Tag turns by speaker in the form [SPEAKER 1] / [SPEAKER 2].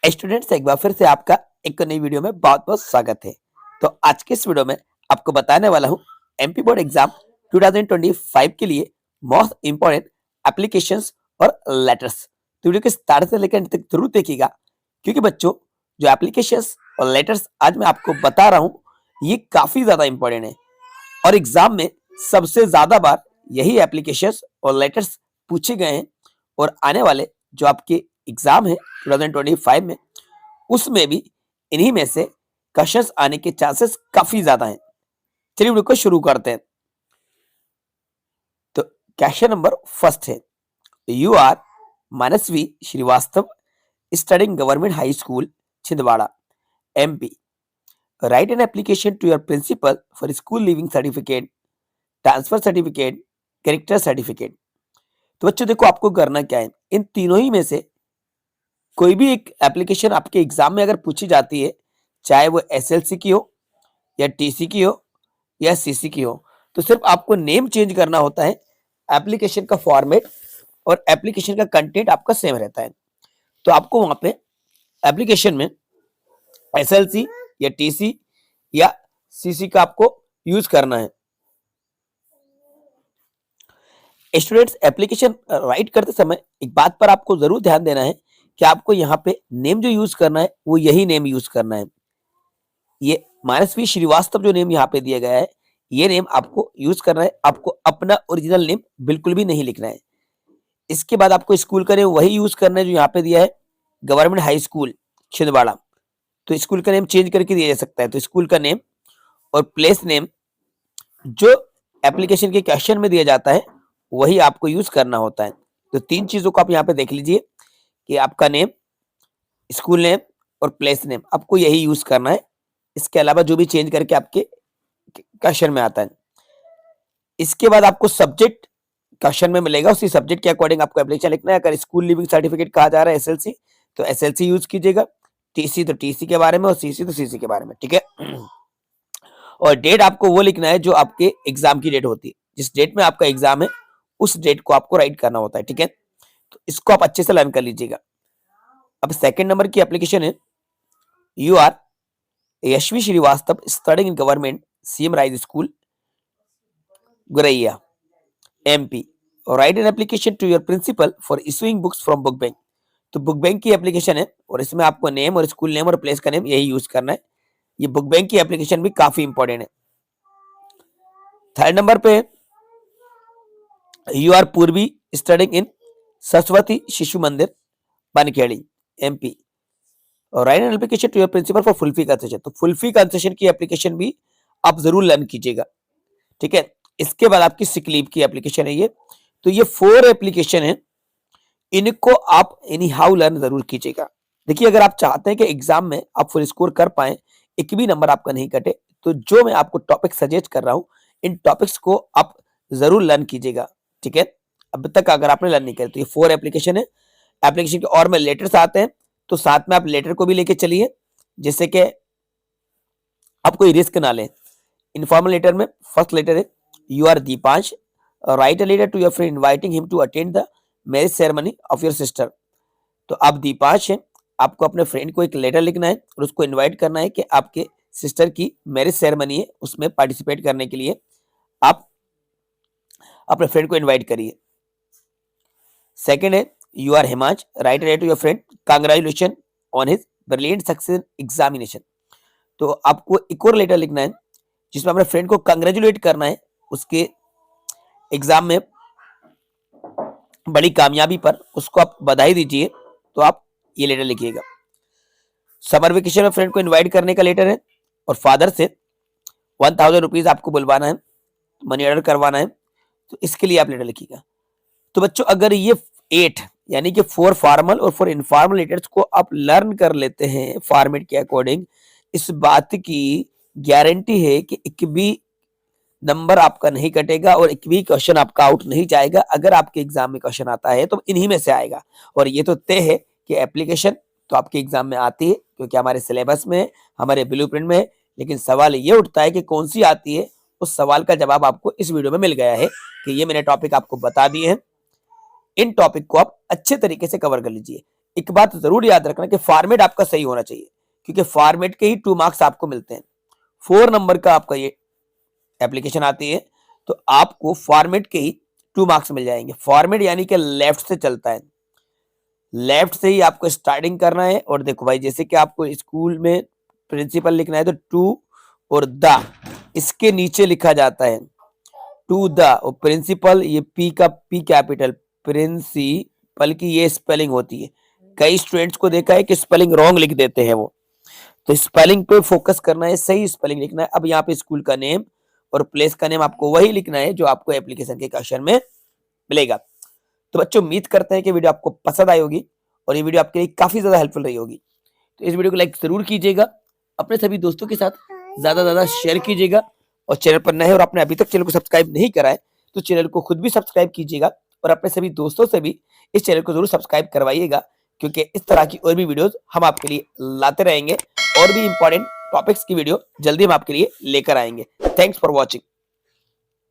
[SPEAKER 1] Students, एक बार फिर से आपका एक नई वीडियो में बहुत बहुत स्वागत है। तो आज के इस वीडियो में आपको बताने वाला हूँ एमपी बोर्ड एग्जाम 2025 के लिए मोस्ट इंपॉर्टेंट एप्लीकेशंस और लेटर्स। तो वीडियो के स्टार्ट से लेकर अंत तक जरूर देखिएगा, क्योंकि बच्चों जो एप्लीकेशंस और लेटर्स आज मैं आपको बता रहा हूँ ये काफी ज्यादा इंपॉर्टेंट है और एग्जाम में सबसे ज्यादा बार यही एप्लीकेशंस और लेटर्स पूछे गए हैं। और आने वाले जो आपके एग्जाम है 2025 में, उसमें भी इन्हीं में से क्वेश्चंस आने के चांसेस काफी ज्यादा हैं। चलिए वीडियो को शुरू करते हैं। तो क्वेश्चन नंबर फर्स्ट है, you are Manasvi Srivastava studying government high school Chhindwara MP. Right an application to your principal for school leaving certificate, transfer certificate, character certificate. तो बच्चों देखो, आपको करना क्या है, इन तीनों ही में से कोई भी एक एप्लीकेशन आपके एग्जाम में अगर पूछी जाती है, चाहे वो एसएलसी की हो या टीसी की हो या सीसी की हो, तो सिर्फ आपको नेम चेंज करना होता है, एप्लीकेशन का फॉर्मेट और एप्लीकेशन का कंटेंट आपका सेम रहता है। तो आपको वहां पे एप्लीकेशन में एसएलसी या टीसी या सीसी का आपको यूज करना है। स्टूडेंट्स, एप्लीकेशन राइट करते समय एक बात पर आपको जरूर ध्यान देना है कि आपको यहाँ पे नेम जो यूज करना है वो यही नेम यूज करना है। ये मानसवी श्रीवास्तव जो नेम यहाँ पे दिया गया है, ये नेम आपको यूज करना है। आपको अपना ओरिजिनल नेम बिल्कुल भी नहीं लिखना है। इसके बाद आपको स्कूल का नेम वही यूज करना है जो यहाँ पे दिया है, गवर्नमेंट हाई स्कूल छिंदवाड़ा। तो स्कूल का नेम चेंज करके दिया जा सकता है, तो स्कूल का नेम और प्लेस नेम जो एप्लीकेशन के क्वेश्चन में दिया जाता है वही आपको यूज करना होता है। तो तीन चीजों को आप यहाँ पे देख लीजिए कि आपका नेम, स्कूल नेम और प्लेस नेम आपको यही यूज करना है। इसके अलावा जो भी चेंज करके आपके क्वेश्चन में आता है। इसके बाद आपको सब्जेक्ट क्वेश्चन में मिलेगा, उसी सब्जेक्ट के अकॉर्डिंग आपको एप्लीकेशन लिखना है। अगर स्कूल लिविंग सर्टिफिकेट कहा जा रहा है एसएलसी, तो एसएलसी यूज कीजिएगा, टीसी तो टीसी के बारे में और सीसी तो सीसी के बारे में, ठीक है। और डेट आपको वो लिखना है जो आपके एग्जाम की डेट होती है, जिस डेट में आपका एग्जाम है उस डेट को आपको राइट करना होता है, ठीक है। तो इसको आप अच्छे से लर्न कर लीजिएगा। अब सेकंड नंबर की एप्लीकेशन है, you are Yashvi Shrivastava studying in government CM rise school Guraiya MP. Right an application to your principal for issuing books from book bank. तो बुक बैंक की एप्लीकेशन है और इसमें आपको नेम और स्कूल नेम और प्लेस का नेम यही यूज करना है। ये बुक बैंक की एप्लीकेशन भी काफी इंपॉर्टेंट है। थर्ड नंबर पे you are Purvi studying in Saraswati Shishu Mandir Bankhedi MP. और right an application to your principal for full fee concession. तो फुल फी कंसेशन की एप्लीकेशन भी आप जरूर लर्न कीजिएगा, ठीक है। इसके बाद आपकी सिक लीव की एप्लीकेशन है ये। तो ये 4 एप्लीकेशन है, इनको आप एनी हाउ लर्न जरूर कीजिएगा। देखिए, अगर आप चाहते हैं कि एग्जाम में आप फुल स्कोर कर पाए, एक भी नंबर आपका नहीं कटे, तो जो मैं आपको टॉपिक सजेस्ट कर रहा हूं, इन टॉपिक्स को आप जरूर लर्न कीजिएगा, ठीक है। अब तक अगर आपने लर्न नहीं किया, तो ये 4 एप्लीकेशन है। एप्लीकेशन के और में लेटर्स आते हैं, तो साथ में आप लेटर को भी लेके चलिए, जिससे कि आप कोई रिस्क ना लें। इनफॉर्मल लेटर में फर्स्ट लेटर है, you are Deepansh, right a letter to your friend inviting him to attend the marriage ceremony of your sister. तो आप दीपांश हैं, आपको अपने फ्रेंड को एक लेटर लिखना है और उसको इनवाइट करना है कि आपके सिस्टर की मैरिज सेरेमनी है, उसमें पार्टिसिपेट करने के लिए आप अपने फ्रेंड को इनवाइट करिए। सेकंड है, you are Himansh, right a letter to your friend congratulation on his brilliant success examination. तो आपको एक और लेटर लिखना है जिसमें अपने फ्रेंड को कंग्रेचुलेट करना है उसके एग्जाम में बड़ी कामयाबी पर, उसको आप बधाई दीजिए। तो आप ये लेटर लिखिएगा। समर वेकेशन में फ्रेंड को इनवाइट करने का लेटर है और फादर से 1000 रुपीज आपको बुलवाना है, मनी ऑर्डर करवाना है, तो इसके लिए आप लेटर लिखिएगा। तो बच्चों, अगर ये 8 यानी कि 4 फॉर्मल और 4 इनफॉर्मल लेटर्स को आप लर्न कर लेते हैं फॉर्मेट के अकॉर्डिंग, इस बात की गारंटी है कि एक भी नंबर आपका नहीं कटेगा और एक भी क्वेश्चन आपका आउट नहीं जाएगा। अगर आपके एग्जाम में क्वेश्चन आता है तो इन्हीं में से आएगा। और ये तो तय है कि एप्लीकेशन तो आपके एग्जाम में आती है, क्योंकि हमारे सिलेबस में है, हमारे ब्लूप्रिंट में है। लेकिन सवाल ये उठता है कि कौन सी आती है। उस सवाल का जवाब आपको इस वीडियो में मिल गया है कि ये मैंने टॉपिक आपको बता दिए हैं। इन टॉपिक को आप अच्छे तरीके से कवर कर लीजिए। एक बात जरूर याद रखना कि फॉर्मेट आपका सही होना चाहिए, क्योंकि फॉर्मेट के ही 2 मार्क्स आपको मिलते हैं। 4 नंबर का आपका ये एप्लीकेशन आती है, तो आपको फॉर्मेट के ही 2 मार्क्स मिल जाएंगे। फॉर्मेट यानी कि लेफ्ट से चलता है, लेफ्ट से ही आपको स्टार्टिंग करना है। और देखो भाई, जैसे कि आपको स्कूल में प्रिंसिपल लिखना है तो टू और द इसके नीचे लिखा जाता है टू द, और प्रिंसिपल ये पी का पी कैपिटल, प्रिंसिपल की ये स्पेलिंग होती है। कई स्टूडेंट्स को देखा है कि स्पेलिंग रॉन्ग लिख देते हैं वो, तो स्पेलिंग पे फोकस करना है, सही स्पेलिंग लिखना है। अब यहाँ पे स्कूल का नेम और प्लेस का नेम आपको वही लिखना है जो आपको एप्लीकेशन के क्वेश्चन में मिलेगा। तो बच्चों, उम्मीद करते हैं कि वीडियो आपको पसंद आई होगी और ये वीडियो आपके लिए काफी ज्यादा हेल्पफुल रही होगी। तो इस वीडियो को लाइक जरूर कीजिएगा, अपने सभी दोस्तों के साथ ज्यादा से ज्यादा शेयर कीजिएगा, और चैनल पर नए और आपने अभी तक चैनल को सब्सक्राइब नहीं करा है तो चैनल को खुद भी सब्सक्राइब कीजिएगा, और अपने सभी दोस्तों से भी इस चैनल को जरूर सब्सक्राइब करवाइएगा, क्योंकि इस तरह की और भी वीडियोस हम आपके लिए लाते रहेंगे, और भी इंपॉर्टेंट टॉपिक्स की वीडियो जल्दी हम आपके लिए लेकर आएंगे। Thanks for watching.